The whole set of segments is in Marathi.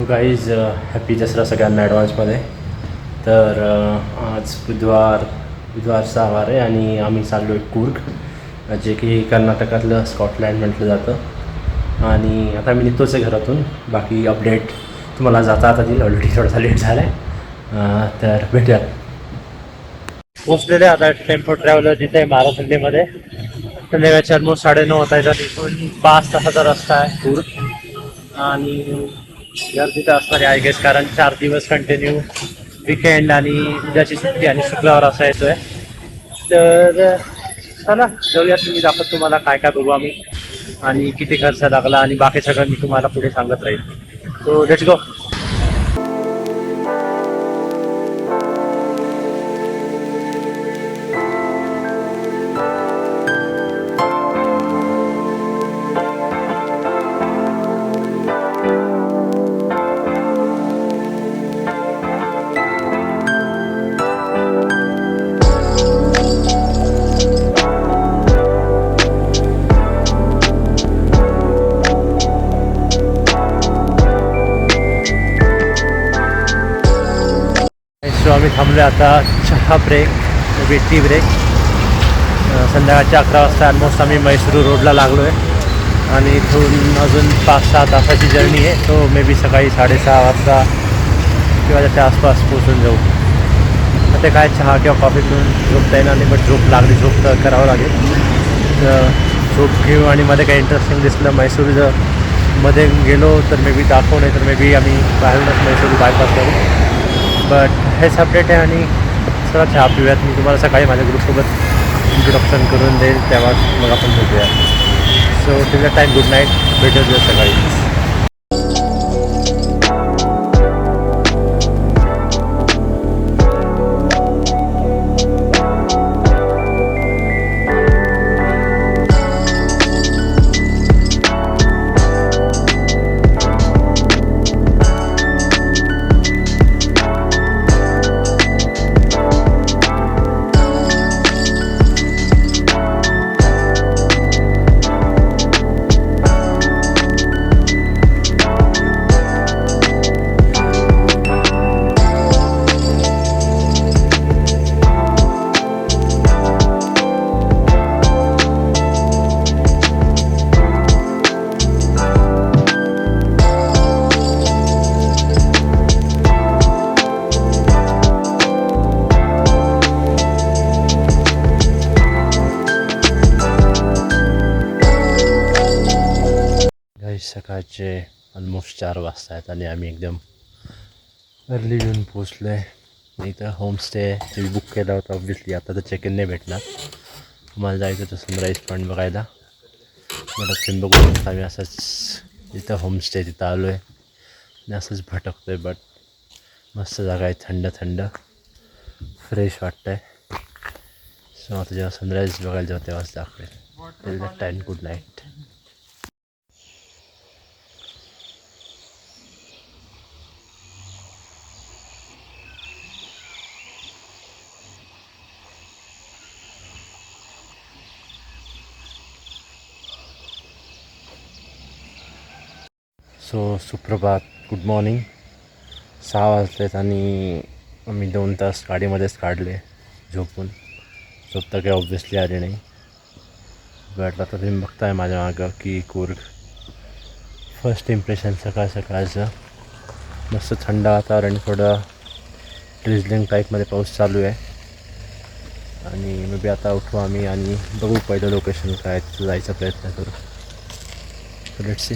गाईज हॅपी दसरा सगळ्यांना ॲडव्हान्समध्ये. तर आज बुधवारचा वार आहे आणि आम्ही चाललो आहे कूर्ग, जे की कर्नाटकातलं स्कॉटलँड म्हटलं जातं. आणि आता मी निघतोच आहे घरातून. बाकी अपडेट तुम्हाला जाता येईल, ऑलरेडी थोडासा लेट झाला आहे. तर भेटूयात. पोचलेले आता टेम्पो ट्रॅव्हलर जिथे आहे महाराष्ट्रामध्ये. संध्याकाळचे ऑलमोस्ट 9:30 होता आहे. तिथून 5 तासाचा रस्ता आहे कूर्ग. आणि गर्दी तर असणार आहे आय गेस, कारण 4 दिवस कंटिन्यू विकेंड आणि उद्याची सुट्टी आणि शुक्रवार असा येतो आहे. तर चला जाऊयात. मी दाखवत तुम्हाला काय काय बघू आम्ही आणि किती खर्च लागला आणि बाकी सगळं मी तुम्हाला पुढे सांगत राहील. So let's go. सो आम्ही थांबलो आता चहा ब्रेक, टी ब्रेक. संध्याकाळच्या 11 वाजता ऑलमोस्ट आम्ही मैसूर रोडला लागलो आहे आणि इथून अजून 5-6 तासाची जर्नी आहे. तो मे बी सकाळी 6:30 वाजता किंवा त्याच्या आसपास पोचून जाऊ. तर ते काय चहा किंवा कॉफी पिऊन झोपता येणार नाही, बट झोप लागली, झोप तर करावं लागेल. तर झोप घेऊ आणि मध्ये काही इंटरेस्टिंग दिसलं मैसूर जर मध्ये गेलो तर मे बी दाखवू, नाही तर मे बी आम्ही बाहेरूनच मैसूर बायपास करू. बट हेच अपडेट आहे आणि चला चहा पिऊयात. मी तुम्हाला सकाळी माझ्या ग्रुपसोबत इंट्रोडक्शन करून देईल, तेव्हा मग आपण भेटूया. So till the time, good night. भेटूया सकाळी. सकाळचे ऑलमोस्ट 4 वाजता आहेत आणि आम्ही एकदम अर्ली येऊन पोचलो आहे. इथं होमस्टे जे बुक केला होता ऑब्व्हियसली आता तर चेक इन नाही भेटणार. मला जायचं होतं सनराईज पॉईंट बघायला. मला तुम्ही बघू शकता आम्ही असंच इथं होमस्टे तिथं आलो आहे आणि असंच भटकतो आहे. बट मस्त जागा आहे, थंड थंड फ्रेश वाटतं आहे. सो आता जेव्हा सनराईज बघायला जेव्हा तेव्हाच दाखवेल. Till the time, good night. So सुप्रभात, गुड मॉर्निंग. 6 वाजलेत आणि आम्ही 2 तास गाडीमध्येच काढले झोपून. झोप तर काही ऑब्व्हियसली आली नाही. बट आता तुम्ही बघताय माझ्या मागं की कूर्ग. फर्स्ट इम्प्रेशन सकाळ सकाळचं मस्त थंड वातावरण, थोडं ड्रिझलिंग टाईपमध्ये पाऊस चालू आहे. आणि मे बी आता उठू आम्ही आणि बघू पहिलं लोकेशन काय, तिथं जायचा प्रयत्न करू. Let's see.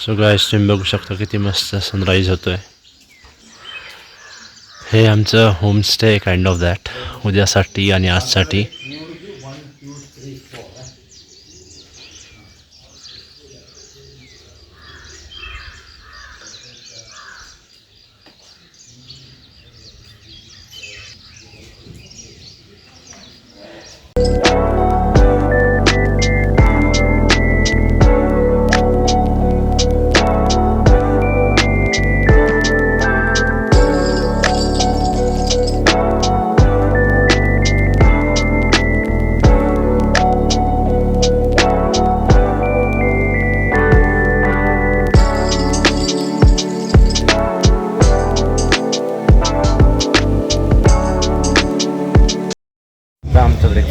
सो गाइस, तुम्ही बघू शकता किती मस्त सनराईज होतो आहे. हे आमचं होमस्टे काइंड ऑफ दॅट, उद्यासाठी आणि आजसाठी.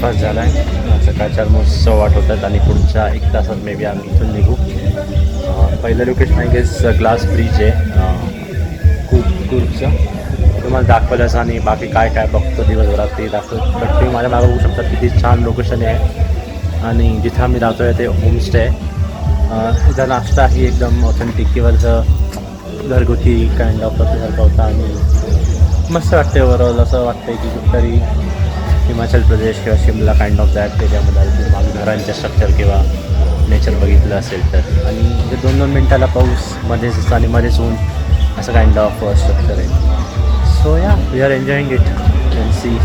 ब्रेकफास्ट झाला आहे. सकाळच्या ऑलमोस्ट 8:15 होतात आणि पुढच्या 1 तासात मे बी आम्ही इथून निघू. पहिलं लोकेशन आहे गेस ग्लास ब्रिज आहे कुर्गचं. तुम्हाला दाखवल्याचं आणि बाकी काय काय बघतो दिवसभरात ते दाखवतो. तर तुम्ही माझ्या मागं बघू शकता किती छान लोकेशन आहे. आणि जिथं आम्ही राहतो आहे ते होमस्टे आहे. इथं नाश्ता ही एकदम ऑथेंटिक किंवा घरगुती काइंड ऑफ सारखा होता आणि मस्त वाटते. ओव्हरऑल असं वाटतं की कुठेतरी हिमाचल प्रदेश किंवा शिमला काइंड ऑफ दॅट एरियामध्ये मागे घरांचे स्ट्रक्चर किंवा नेचर बघितलं असेल तर. आणि म्हणजे 2-2 मिनटाला पाऊस मध्येच आणि मध्येच ऊन असं काइंड ऑफ स्ट्रक्चर आहे. सो या we are enjoying it and see.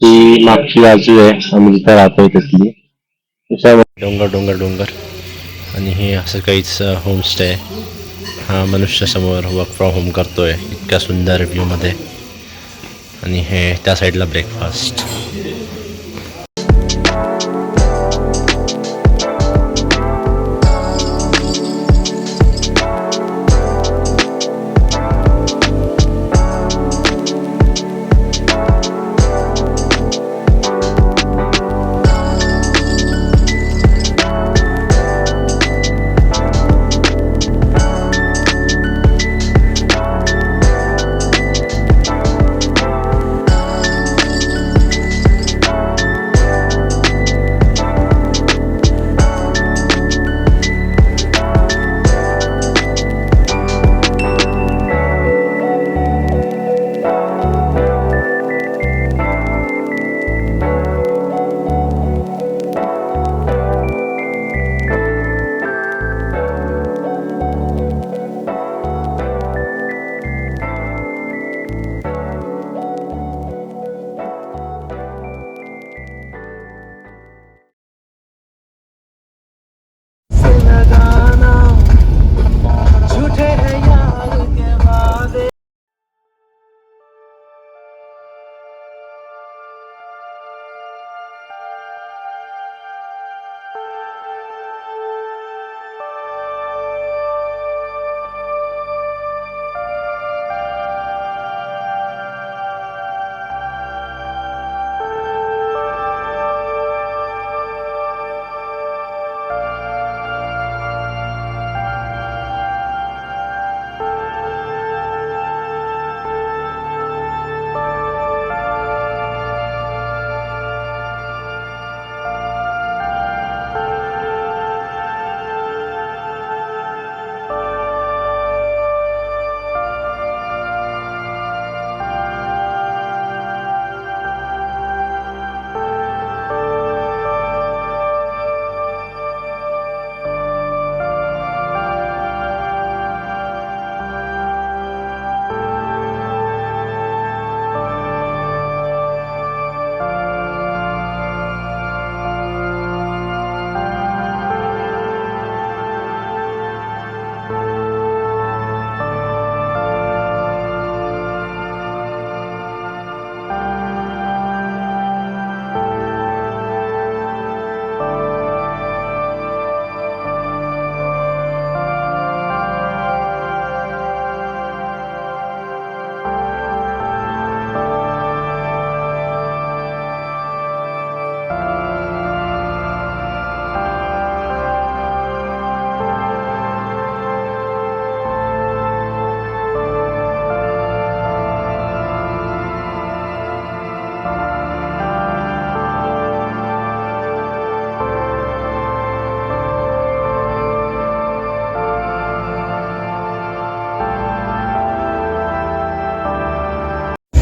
ही मागची बाजू आहे आम्ही जिथं राहतोय तिथली. डोंगर डोंगर डोंगर आणि हे असं काहीच होमस्टे आहे. हा मनुष्यासमोर वर्क फ्रॉम होम करतोय इतक्या सुंदर व्ह्यूमध्ये. आणि हे त्या साईडला ब्रेकफास्ट.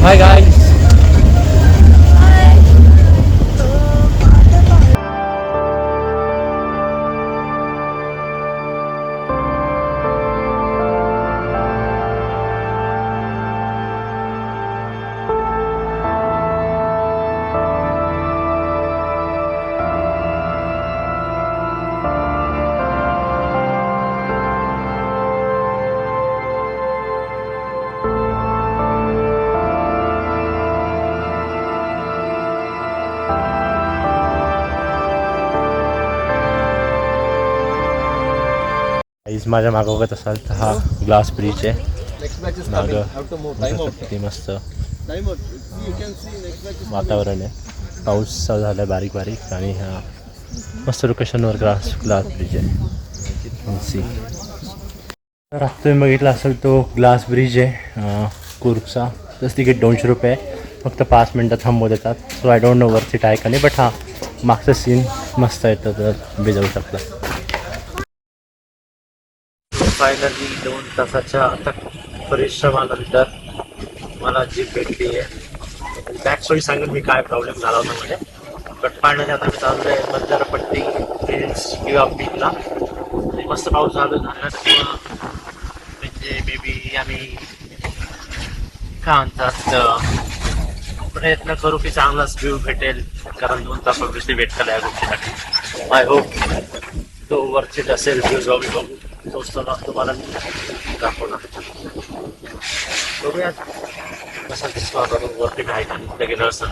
Hi guys. माझ्या मागं बघत असाल तर हा ग्लास ब्रिज आहे. मागं किती मस्त वातावरण आहे, पाऊस चालू झाला आहे बारीक बारीक आणि हा मस्त लोकेशनवर ग्लास ब्रिज आहे. सी तर आता तुम्ही बघितला असेल तो ग्लास ब्रिज आहे कुर्गचा. जसं तिकीट 200 रुपये आहे, फक्त 5 मिनटं थांबवू देतात. So I don't know worth it आहे का नाही, बट हां मागचं सीन मस्त येतं तर तुम्ही जाऊ शकता. फायनली 2 तासाच्या आता परिश्रमानंतर मला जीप भेटली आहे. बॅक स्टोरी सांगेन मी काय प्रॉब्लेम झाला होता म्हणजे. बट फायनली आता मी चाललो आहे बंजारपट्टी हिल्स किंवा बीचला. मस्त पाऊस झाला किंवा म्हणजे मे बी आम्ही काय म्हणतात प्रयत्न करू की चांगलाच व्ह्यू भेटेल, कारण 2 तास ऑब्व्हियसली वेट केला या गोष्टीसाठी. आय होप तो वरती असेल व्ह्यू जो मी बघू तोच तुम्हाला दाखवणार. बघूया कसा दिसतो आता तो वरती आहे का तिथे गेलं असतं.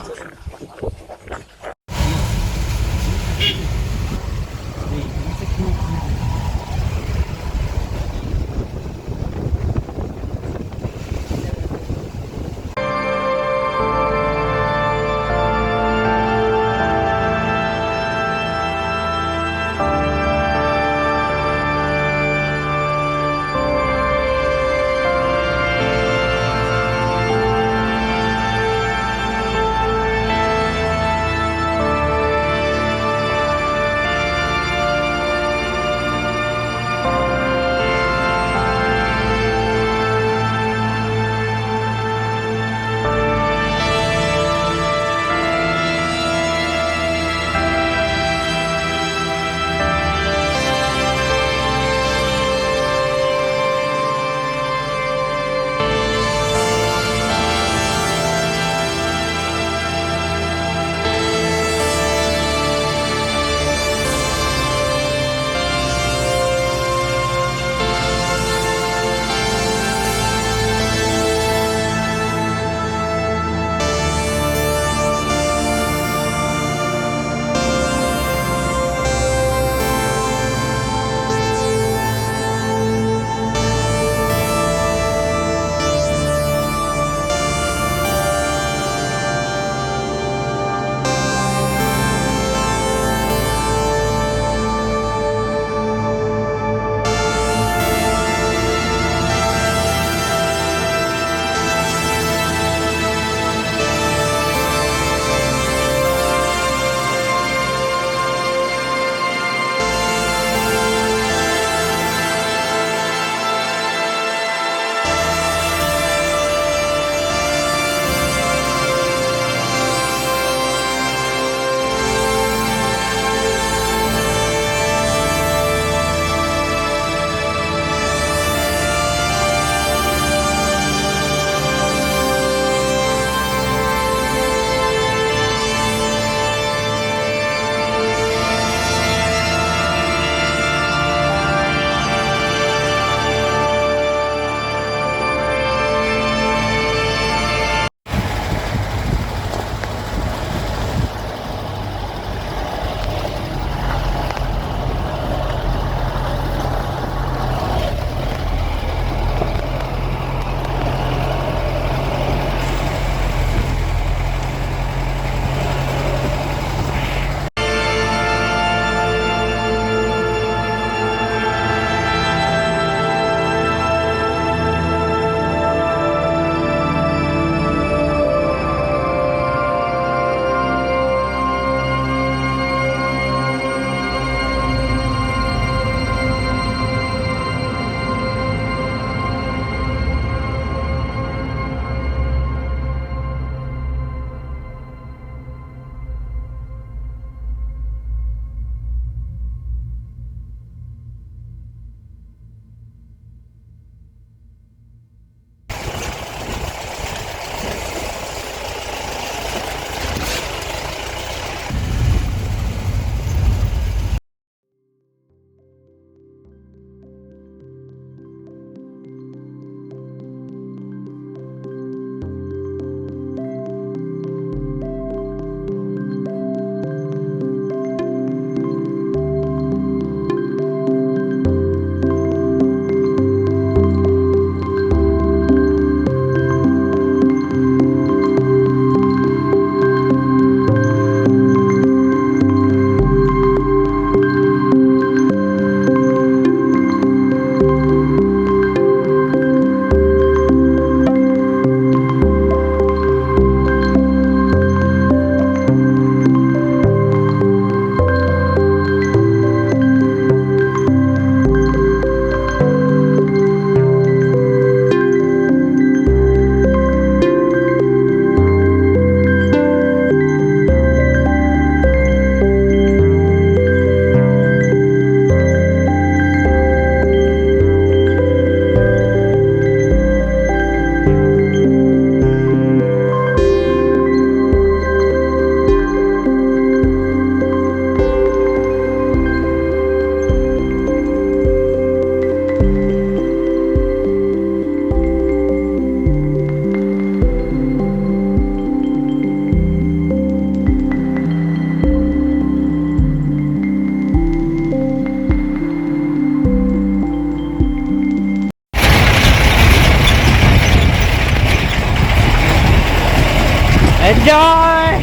एंजॉय।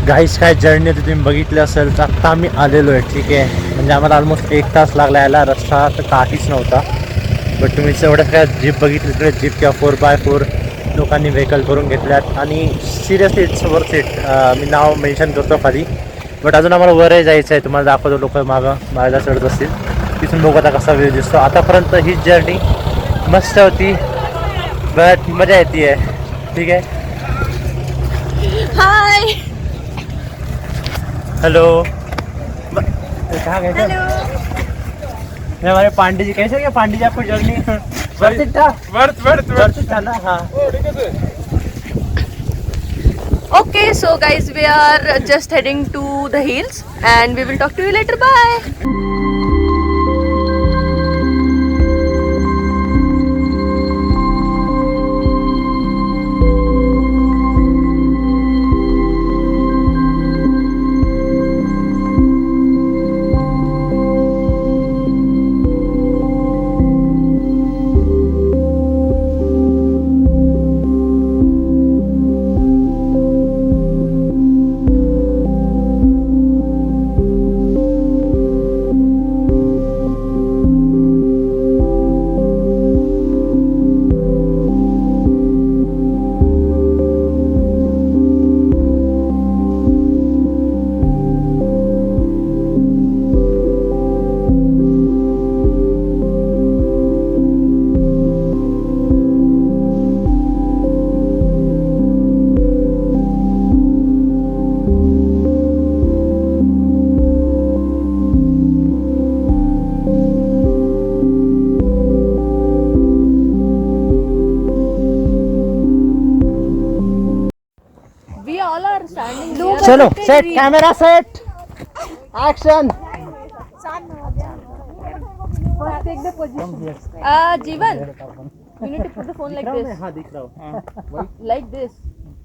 गाईस काय जर्नी होती तुम्ही बघितली असेल तर आत्ता आम्ही आलेलो आहे, ठीक आहे. म्हणजे आम्हाला ऑलमोस्ट 1 तास लागला यायला, रस्ता तर काहीच नव्हता. बट तुम्ही एवढं काय जीप बघितली तिकडे, जीप किंवा 4x4 लोकांनी व्हेकल करून घेतल्यात. आणि seriously it's worth it. Me now mention करतो खाली, बट अजून आम्हाला वरही जायचं आहे. तुम्हाला दाखवतो, लोक माझ्या चढत असतील तिथून बघू आता कसा व्ह्यू दिसतो. आतापर्यंत ही जर्नी मस्त होती, बट मजा येते आहे, ठीक आहे. हाय हेलो, कहाँ गए थे? ये हमारे पांडे जी कैसे गए? पांडे जी आपको जर्नी वर्थ था ना? हाँ. Okay, so guys, we are just heading to the hills and we will talk to you later. Bye. We all are standing here. चलो set, camera set, action. First take the position. Jeevan, you need to put the phone like this. हाँ दिख रहा हूँ. Like this.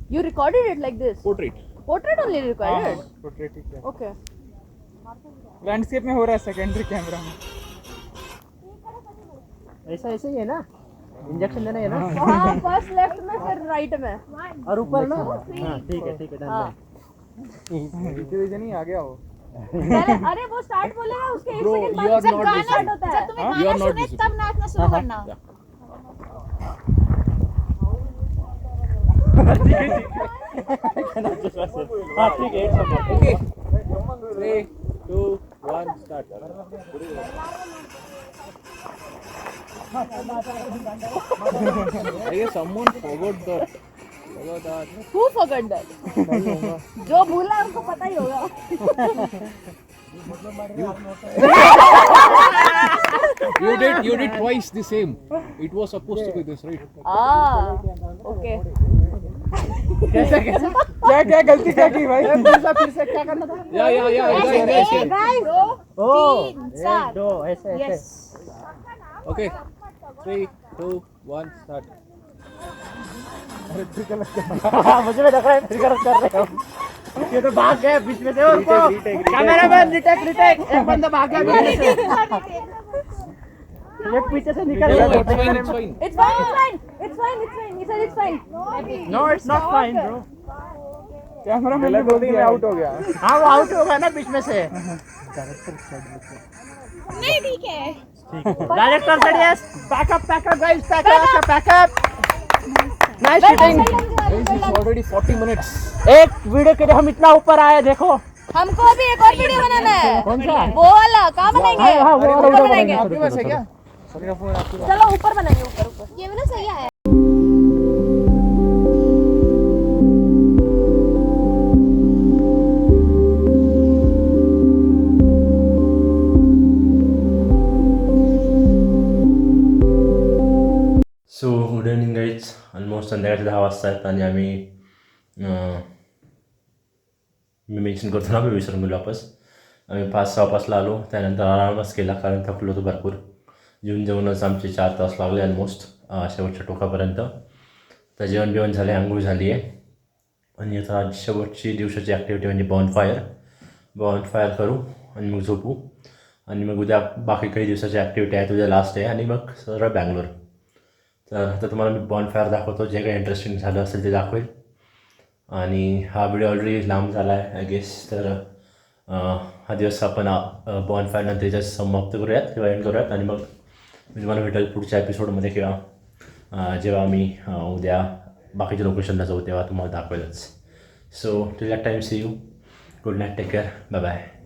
You recorded it like this. Portrait Portrait only recorded. Portrait ठीक है. Okay. लैंडस्केप में हो रहा है सेकेंडरी कैमरा में. ऐसा ऐसे ही है ना, इंजेक्शन देना है ना. हाँ, फर्स्ट लेफ्ट में फिर राइट में. और ऊपर ना. हाँ ठीक है ठीक है, डन हाँ. डिवीजन ही आ गया हो. पहले अरे वो स्टार्ट बोलेगा, उसके 1 Bro, सेकंड you बाद are जब not गाना visible. स्टार्ट होता है. You are not visible. तब नाचना शुरू करना. हाँ ठीक है. Okay 3 2 1 start. I guess someone forgot that. Who forgot that? जो भूला है उनको पता ही होगा. You did twice the same. It was supposed to be this, right? Okay. कैसे कैसे क्या गलती क्या की भाई? फिर से क्या करना था? या Guys, ओ 3 1 4. 2 ऐसे ऐसे. Okay 3 2 1 start. हाँ, मुझे भी लग रहा है ट्रिगर कर रहे हो. ये तो भाग गए बीच में से. और कैमरामैन रिटेक. एक बंदा भाग गया बीच में से. एक पीछे से निकल गया. It's fine. It's fine. He said it's fine. No it's not fine bro. Camera man बोल दिया आउट हो गया. हाँ वो आउट होगा ना बीच में से. नहीं ठीक है. Director sed yes. Backup guys, backup. Nice shooting. It's already 40 minutes. एक वीडियो के लिए हम इतना ऊपर आए, देखो हमको अभी एक और वीडियो बनाना है। कौन सा? वो वाला कहाँ बनाएंगे? हाँ, वो वाला ऊपर वीडियो बनाएंगे। आपके पास है क्या? चलो ऊपर बनाएंगे, ऊपर ऊपर। ये वाला सही है। So good evening guys. Almost संध्याकाळचे 10 वाजता आहेत आणि आम्ही मी मेन्शन करतो ना, मी विसरून गेलो वापस. आम्ही 5-6 आलो, त्यानंतर आरामच केला कारण थकलो होतो भरपूर. जेवूनच आमचे 4 तास लागले ऑलमोस्ट शेवटच्या टोकापर्यंत. तर जेवण बिवण झाले, आंघोळ झाली आहे आणि आता आज शेवटची दिवसाची ॲक्टिव्हिटी म्हणजे बॉनफायर करू आणि मग झोपू आणि मग उद्या बाकी काही दिवसाची ॲक्टिव्हिटी आहेत. उद्या लास्ट आहे आणि मग सरळ बँगलोर. तर आता तुम्हाला मी बॉनफायर दाखवतो, जे काही इंटरेस्टिंग झालं असेल ते दाखवेल. आणि हा व्हिडिओ ऑलरेडी लांब झाला आहे आय गेस. तर हा दिवस आपण बॉनफायर नंतर समाप्त करूयात किंवा एंड करूयात आणि मग मी तुम्हाला भेटेल पुढच्या एपिसोडमध्ये किंवा जेव्हा मी उद्या बाकीच्या लोकेशनला जाऊ तेव्हा तुम्हाला दाखवेलच. So till that time see you. Good night, take care, bye bye.